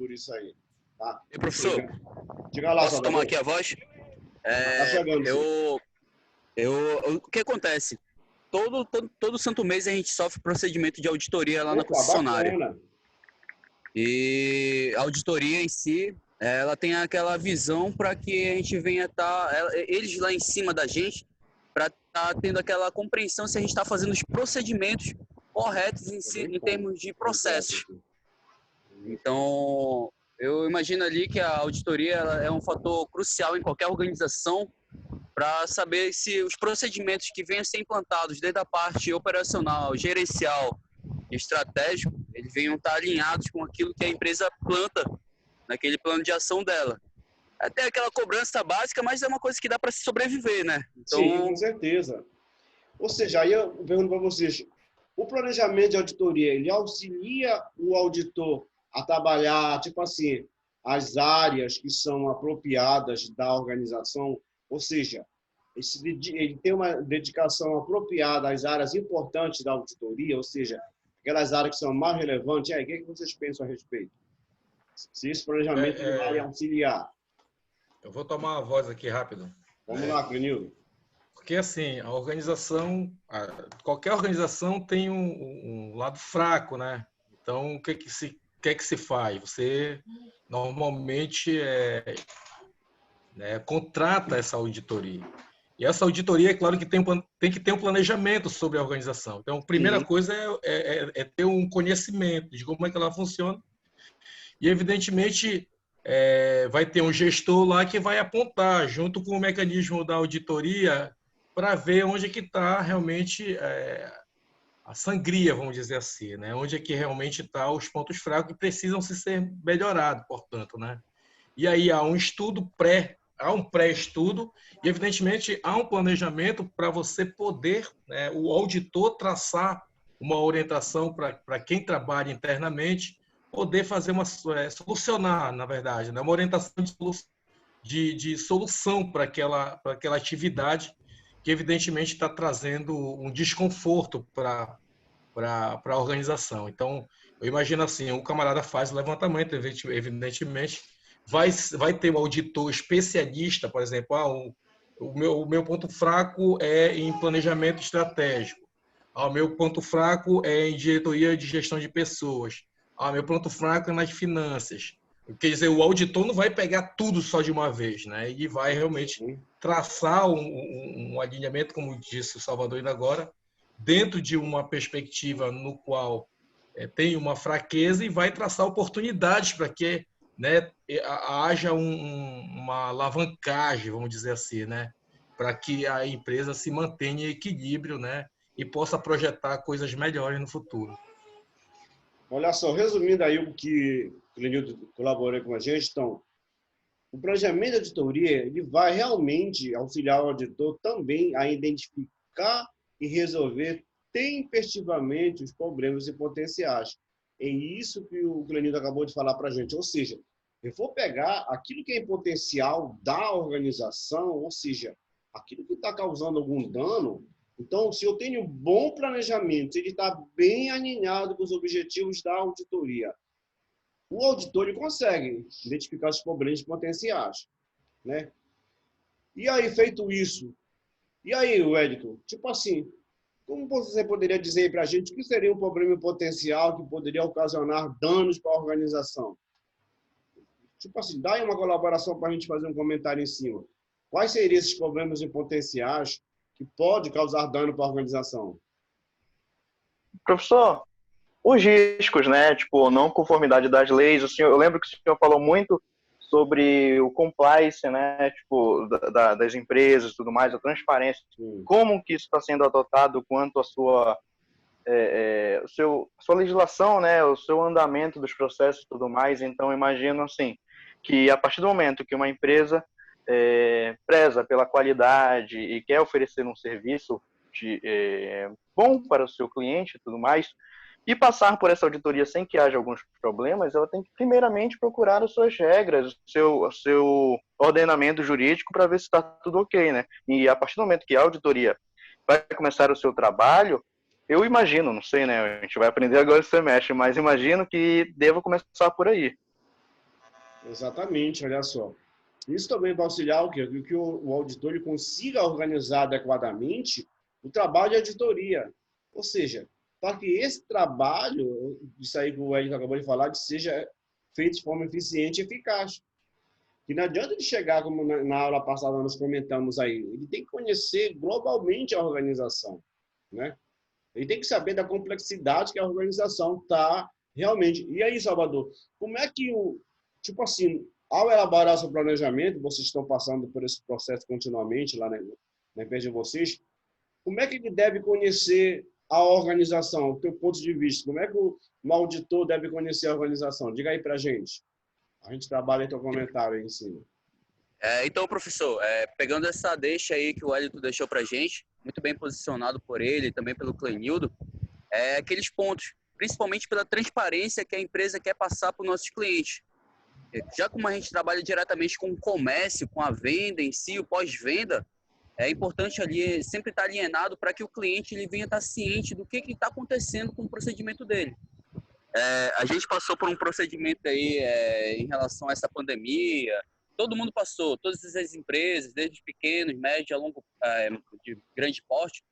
por isso aí. Tá? E professor, Diga lá, posso Salvador. tomar aqui a voz? Tá chegando, sim. O que acontece? Todo santo mês a gente sofre procedimento de auditoria lá na Opa, concessionária. bacana. E a auditoria em si, ela tem aquela visão para que a gente venha eles lá em cima da gente, para estar tendo aquela compreensão se a gente está fazendo os procedimentos corretos em si, em termos de processos. Então, eu imagino ali que a auditoria ela é um fator crucial em qualquer organização para saber se os procedimentos que venham a ser implantados desde a parte operacional, gerencial e estratégico, eles venham estar alinhados com aquilo que a empresa planta naquele plano de ação dela. Até aquela cobrança básica, mas é uma coisa que dá para se sobreviver, né? Então... Sim, com certeza. Ou seja, aí eu pergunto para vocês, o planejamento de auditoria, ele auxilia o auditor a trabalhar, tipo assim, as áreas que são apropriadas da organização, ou seja, ele tem uma dedicação apropriada às áreas importantes da auditoria, ou seja, aquelas áreas que são mais relevantes. E aí, o que vocês pensam a respeito? Se esse planejamento ele vai auxiliar? Eu vou tomar a voz aqui rápido. Vamos lá, Clenildo. Porque, assim, a organização, qualquer organização tem um lado fraco, né? Então, o que que se faz? Você, normalmente, contrata essa auditoria. E essa auditoria, é claro que tem que ter um planejamento sobre a organização. Então, a primeira coisa é ter um conhecimento de como é que ela funciona. E, evidentemente, vai ter um gestor lá que vai apontar, junto com o mecanismo da auditoria, para ver onde é que está realmente a sangria, vamos dizer assim, né? Onde é que realmente está os pontos fracos que precisam ser melhorados, portanto, né? E aí há um estudo há um pré-estudo e, evidentemente, há um planejamento para você poder, né, o auditor traçar uma orientação para quem trabalha internamente, poder fazer solucionar, na verdade, né, uma orientação de solução para aquela atividade que, evidentemente, está trazendo um desconforto para a organização. Então, eu imagino assim, o camarada faz o levantamento, evidentemente, vai ter um auditor especialista, por exemplo, o meu ponto fraco é em planejamento estratégico, o meu ponto fraco é em diretoria de gestão de pessoas, meu ponto fraco é nas finanças. Quer dizer, o auditor não vai pegar tudo só de uma vez, né? E vai realmente traçar um alinhamento, como disse o Salvador ainda agora, dentro de uma perspectiva no qual tem uma fraqueza e vai traçar oportunidades para que, né, haja uma alavancagem, vamos dizer assim, né, para que a empresa se mantenha em equilíbrio, né, e possa projetar coisas melhores no futuro. Olha só, resumindo aí o que o Clenildo colaborou com a gente, então, o planejamento de auditoria ele vai realmente auxiliar o auditor também a identificar e resolver tempestivamente os problemas e potenciais. É isso que o Clenildo acabou de falar para a gente. Ou seja, eu vou pegar aquilo que é em potencial da organização, ou seja, aquilo que está causando algum dano. Então, se eu tenho bom planejamento, se ele está bem alinhado com os objetivos da auditoria, o auditor ele consegue identificar os problemas potenciais, né? E aí, feito isso, e aí, Wellington, tipo assim, como você poderia dizer para a gente o que seria um problema potencial que poderia ocasionar danos para a organização? Tipo assim, dá aí uma colaboração para a gente fazer um comentário em cima. Quais seriam esses problemas potenciais que podem causar dano para a organização? Professor, os riscos, né? Tipo, não conformidade das leis. Eu lembro que o senhor falou muito sobre o compliance, né? Tipo, das empresas e tudo mais, a transparência. Sim. Como que isso está sendo adotado quanto à sua legislação, né? O seu andamento dos processos e tudo mais. Então, imagino assim, que a partir do momento que uma empresa preza pela qualidade e quer oferecer um serviço bom para o seu cliente e tudo mais, e passar por essa auditoria sem que haja alguns problemas, ela tem que primeiramente procurar as suas regras, o seu ordenamento jurídico para ver se está tudo ok, né? E a partir do momento que a auditoria vai começar o seu trabalho, eu imagino, não sei, né? A gente vai aprender agora esse semestre, mas imagino que deva começar por aí. Exatamente, olha só. Isso também vai auxiliar que o auditor ele consiga organizar adequadamente o trabalho de auditoria. Ou seja, para que esse trabalho, isso aí que o Ed acabou de falar, seja feito de forma eficiente e eficaz. E não adianta ele chegar, como na aula passada nós comentamos aí, ele tem que conhecer globalmente a organização, né? Ele tem que saber da complexidade que a organização está realmente. E aí, Salvador, como é que tipo assim, ao elaborar seu planejamento, vocês estão passando por esse processo continuamente lá na empresa de vocês, como é que ele deve conhecer a organização, o teu ponto de vista? Como é que o auditor deve conhecer a organização? Diga aí para a gente. A gente trabalha em teu comentário aí em cima. Então, professor, pegando essa deixa aí que o Wellington deixou para a gente, muito bem posicionado por ele e também pelo Clenildo, aqueles pontos, principalmente pela transparência que a empresa quer passar para os nossos clientes. Já como a gente trabalha diretamente com o comércio, com a venda em si, o pós-venda, é importante ali sempre estar alienado para que o cliente ele venha estar ciente do que está acontecendo com o procedimento dele. A gente passou por um procedimento aí em relação a essa pandemia. Todo mundo passou, todas as empresas, desde pequenos, médios, a longo, de grande porte,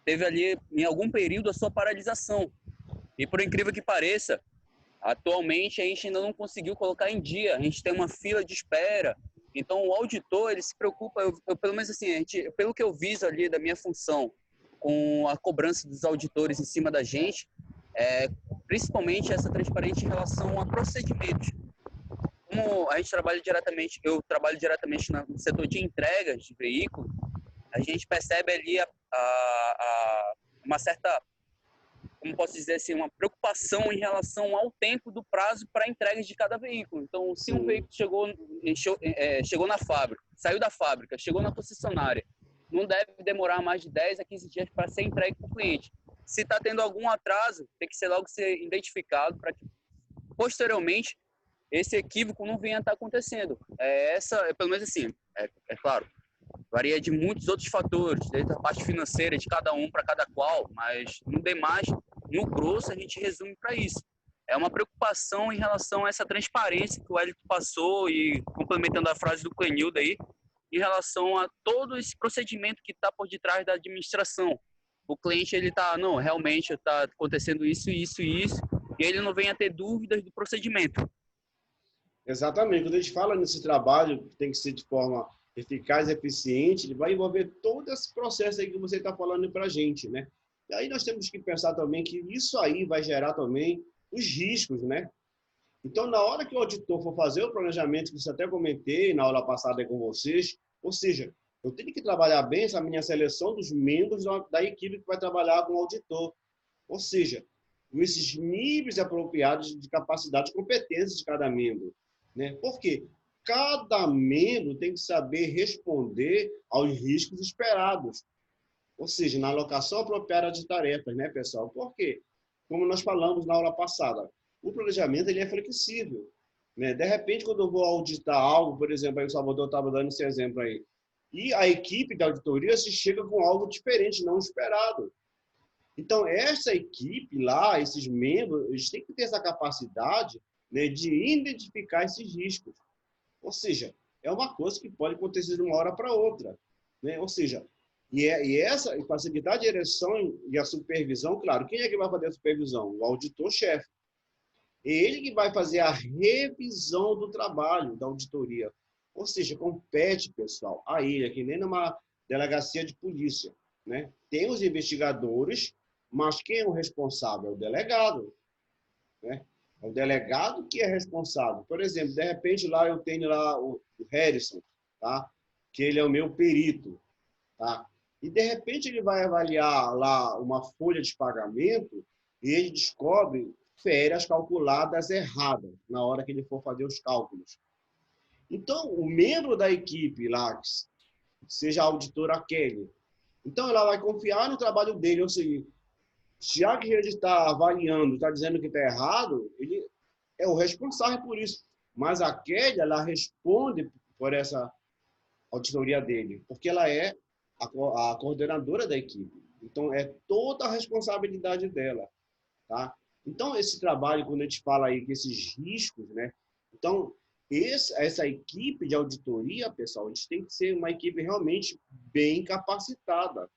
teve ali em algum período a sua paralisação. E por incrível que pareça, atualmente a gente ainda não conseguiu colocar em dia. A gente tem uma fila de espera. Então o auditor ele se preocupa, eu pelo menos assim, pelo que eu viso ali da minha função, com a cobrança dos auditores em cima da gente, principalmente essa transparência em relação a procedimentos. Como a gente trabalha diretamente, eu trabalho diretamente no setor de entregas de veículos, a gente percebe ali uma certa, como posso dizer assim, uma preocupação em relação ao tempo do prazo para a entrega de cada veículo. Então, se um veículo chegou na fábrica, saiu da fábrica, chegou na concessionária, não deve demorar mais de 10 a 15 dias para ser entregue para o cliente. Se está tendo algum atraso, tem que ser logo identificado para que, posteriormente, esse equívoco não venha a estar acontecendo. Pelo menos assim, claro, varia de muitos outros fatores, desde a parte financeira de cada um para cada qual, mas no demais, no grosso, a gente resume para isso. É uma preocupação em relação a essa transparência que o Wellington passou e complementando a frase do Clenildo aí, em relação a todo esse procedimento que está por detrás da administração. O cliente, ele está, não, realmente está acontecendo isso, isso e isso, e ele não vem a ter dúvidas do procedimento. Exatamente. Quando a gente fala nesse trabalho, que tem que ser de forma eficaz e eficiente, ele vai envolver todo esse processo aí que você está falando para a gente, né? E aí nós temos que pensar também que isso aí vai gerar também os riscos, né? Então, na hora que o auditor for fazer o planejamento, que eu até comentei na aula passada com vocês, ou seja, eu tenho que trabalhar bem essa minha seleção dos membros da equipe que vai trabalhar com o auditor. Ou seja, esses níveis apropriados de capacidade e competência de cada membro, né? Por quê? Cada membro tem que saber responder aos riscos esperados. Ou seja, na alocação apropriada de tarefas, né, pessoal? Por quê? Como nós falamos na aula passada, o planejamento ele é flexível, né? De repente, quando eu vou auditar algo, por exemplo, aí o Salvador estava dando esse exemplo aí, e a equipe da auditoria se chega com algo diferente, não esperado. Então, essa equipe lá, esses membros, eles têm que ter essa capacidade, né, de identificar esses riscos. Ou seja, é uma coisa que pode acontecer de uma hora para outra, né? Ou seja, essa facilitar a direção e a supervisão, claro, quem é que vai fazer a supervisão? O auditor-chefe. É ele que vai fazer a revisão do trabalho da auditoria. Ou seja, compete, pessoal, a ele, é que nem numa delegacia de polícia, né? Tem os investigadores, mas quem é o responsável? É o delegado, né? É o delegado que é responsável. Por exemplo, de repente lá eu tenho lá o Harrison, tá? Que ele é o meu perito, tá? E de repente ele vai avaliar lá uma folha de pagamento e ele descobre férias calculadas erradas na hora que ele for fazer os cálculos. Então, o membro da equipe lá, seja a auditora Kelly, então ela vai confiar no trabalho dele, ou seja, já que ele está avaliando, está dizendo que está errado, ele é o responsável por isso. Mas a Kelly, ela responde por essa auditoria dele, porque ela é a coordenadora da equipe. Então, é toda a responsabilidade dela, tá? Então, esse trabalho, quando a gente fala aí que esses riscos, né? Então, essa equipe de auditoria, pessoal, a gente tem que ser uma equipe realmente bem capacitada.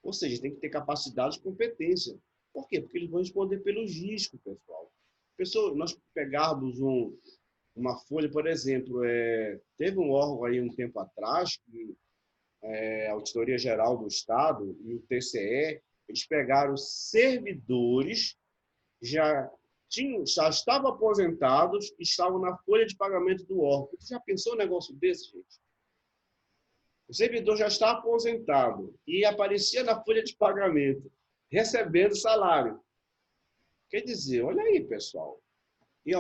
Ou seja, tem que ter capacidade e competência. Por quê? Porque eles vão responder pelos riscos, pessoal. Nós pegarmos uma folha, por exemplo, teve um órgão aí um tempo atrás, que a Auditoria Geral do Estado e o TCE, eles pegaram servidores já estavam aposentados e estavam na folha de pagamento do órgão. Você já pensou um negócio desse, gente? O servidor já está aposentado e aparecia na folha de pagamento, recebendo salário. Quer dizer, olha aí, pessoal. E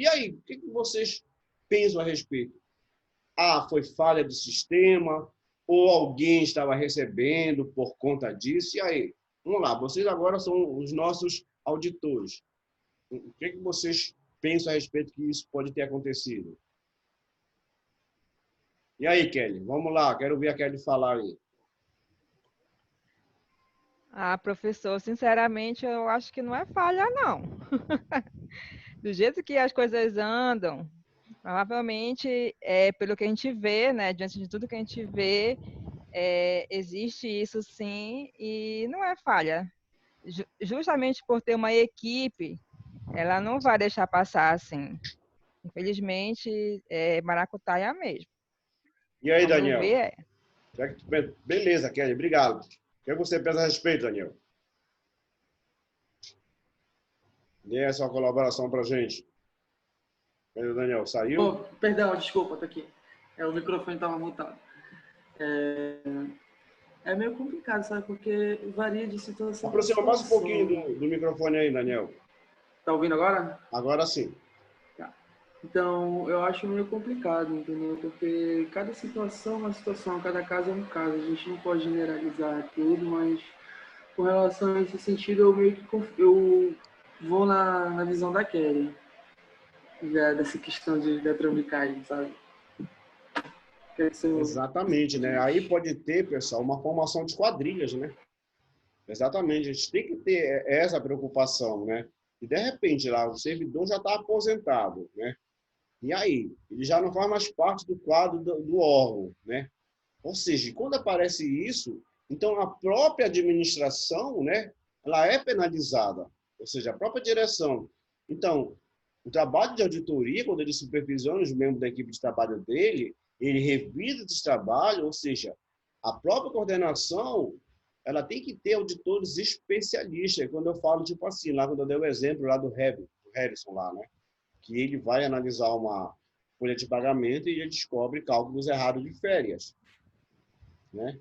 aí, o que vocês pensam a respeito? Foi falha do sistema, ou alguém estava recebendo por conta disso. E aí? Vamos lá, vocês agora são os nossos auditores. O que vocês pensam a respeito que isso pode ter acontecido? E aí, Kelly? Vamos lá, quero ver a Kelly falar aí. Professor, sinceramente, eu acho que não é falha, não. Do jeito que as coisas andam, provavelmente, pelo que a gente vê, né, diante de tudo que a gente vê, existe isso sim, e não é falha. Justamente por ter uma equipe, ela não vai deixar passar assim. Infelizmente, é maracutaia mesmo. E aí, Vamos Daniel? ver. Beleza, Kelly, obrigado. O que você pensa a respeito, Daniel? Dê a sua colaboração para a gente. Cadê o Daniel? Saiu? Perdão, desculpa, tá aqui. O microfone estava mutado. É meio complicado, sabe? Porque varia de situação. Aproxima mais um pouquinho do microfone aí, Daniel. Tá ouvindo agora? Agora sim. Tá. Então, eu acho meio complicado, entendeu? Porque cada situação é uma situação, cada caso é um caso. A gente não pode generalizar tudo, mas com relação a esse sentido, eu meio que eu vou na visão da Kelly, dessa questão da trambicagem, sabe? Exatamente, né? Aí pode ter, pessoal, uma formação de quadrilhas, né? Exatamente, a gente tem que ter essa preocupação, né? E de repente lá o servidor já está aposentado, né? E aí ele já não faz mais parte do quadro do órgão, né? Ou seja, quando aparece isso, então a própria administração, né? Ela é penalizada, ou seja, a própria direção. Então, o trabalho de auditoria, quando ele supervisiona os membros da equipe de trabalho dele, ele revisa esse trabalho, ou seja, a própria coordenação, ela tem que ter auditores especialistas. Quando eu falo, tipo assim, lá quando eu dei o exemplo lá do Harrison lá, né? Que ele vai analisar uma folha de pagamento e ele descobre cálculos errados de férias, né?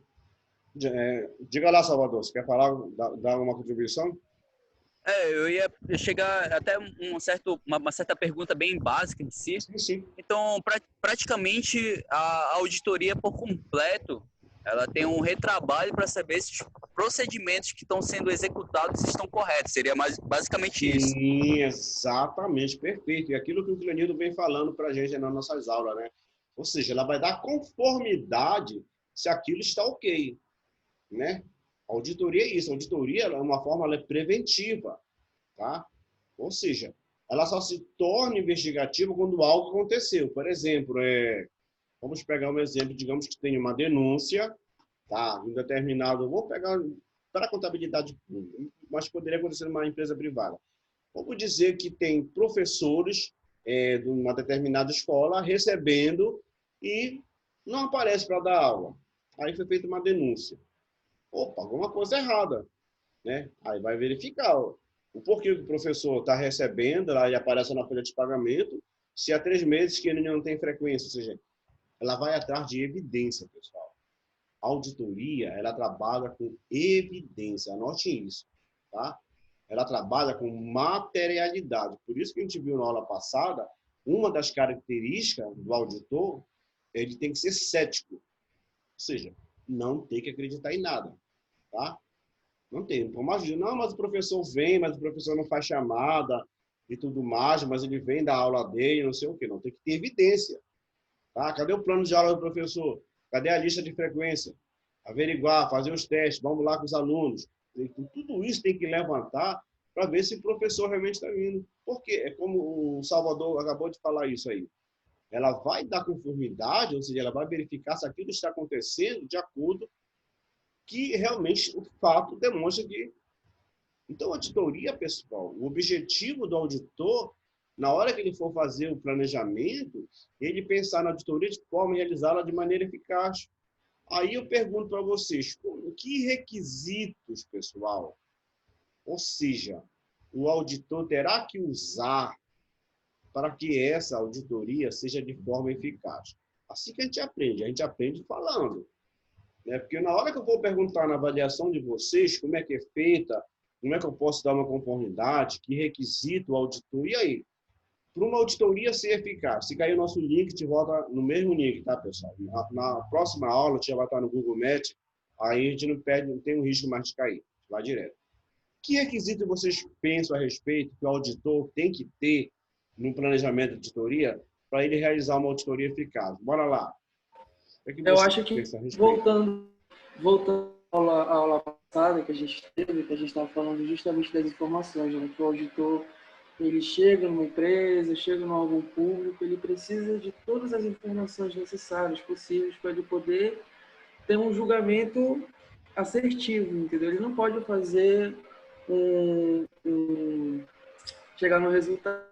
Diga lá, Salvador, você quer falar, dar uma contribuição? Eu ia chegar até uma certa pergunta bem básica em si. Sim. Então, praticamente, a auditoria por completo, ela tem um retrabalho para saber se os procedimentos que estão sendo executados estão corretos. Seria basicamente isso. Sim, exatamente, perfeito. E aquilo que o Clenildo vem falando para a gente nas nossas aulas, né? Ou seja, ela vai dar conformidade se aquilo está ok, né? A auditoria é isso. A auditoria é uma forma, ela é preventiva, tá? Ou seja, ela só se torna investigativa quando algo aconteceu. Por exemplo, vamos pegar um exemplo, digamos que tem uma denúncia, tá? Um determinado, vou pegar para a contabilidade pública, mas poderia acontecer numa empresa privada. Vamos dizer que tem professores de uma determinada escola recebendo e não aparece para dar aula. Aí foi feita uma denúncia. Opa, alguma coisa errada, né? Aí vai verificar o porquê que o professor está recebendo, lá e aparece na folha de pagamento, se há 3 meses que ele não tem frequência, ou seja, ela vai atrás de evidência, pessoal. A auditoria, ela trabalha com evidência, anotem isso, tá? Ela trabalha com materialidade. Por isso que a gente viu na aula passada, uma das características do auditor, ele tem que ser cético, ou seja, não tem que acreditar em nada, tá? Não tem. Imagina, não, mas o professor vem, mas o professor não faz chamada e tudo mais, mas ele vem da aula dele, não sei o quê. Não, tem que ter evidência, tá? Cadê o plano de aula do professor? Cadê a lista de frequência? Averiguar, fazer os testes, vamos lá com os alunos. Tudo isso tem que levantar para ver se o professor realmente está vindo. Por quê? É como o Salvador acabou de falar isso aí. ela vai dar conformidade, ou seja, ela vai verificar se aquilo está acontecendo de acordo que realmente o fato demonstra que... Então, a auditoria, pessoal, o objetivo do auditor, na hora que ele for fazer o planejamento, ele pensar na auditoria de forma a realizá-la de maneira eficaz. Aí eu pergunto para vocês, que requisitos, pessoal, ou seja, o auditor terá que usar para que essa auditoria seja de forma eficaz? Assim que a gente aprende falando. Né? Porque na hora que eu vou perguntar na avaliação de vocês como é que é feita, como é que eu posso dar uma conformidade, que requisito o auditor, e aí? Para uma auditoria ser eficaz, se cair o nosso link, te volta no mesmo link, tá, pessoal? Na próxima aula, já vai estar no Google Meet, aí a gente não perde, não tem um risco mais de cair, vai direto. Que requisito vocês pensam a respeito que o auditor tem que ter no planejamento de auditoria para ele realizar uma auditoria eficaz? Bora lá. Eu acho que, voltando à aula passada que a gente teve, que a gente estava falando justamente das informações, né? Que o auditor, ele chega numa empresa, chega num órgão público, ele precisa de todas as informações necessárias, possíveis, para ele poder ter um julgamento assertivo, entendeu? Ele não pode fazer chegar no resultado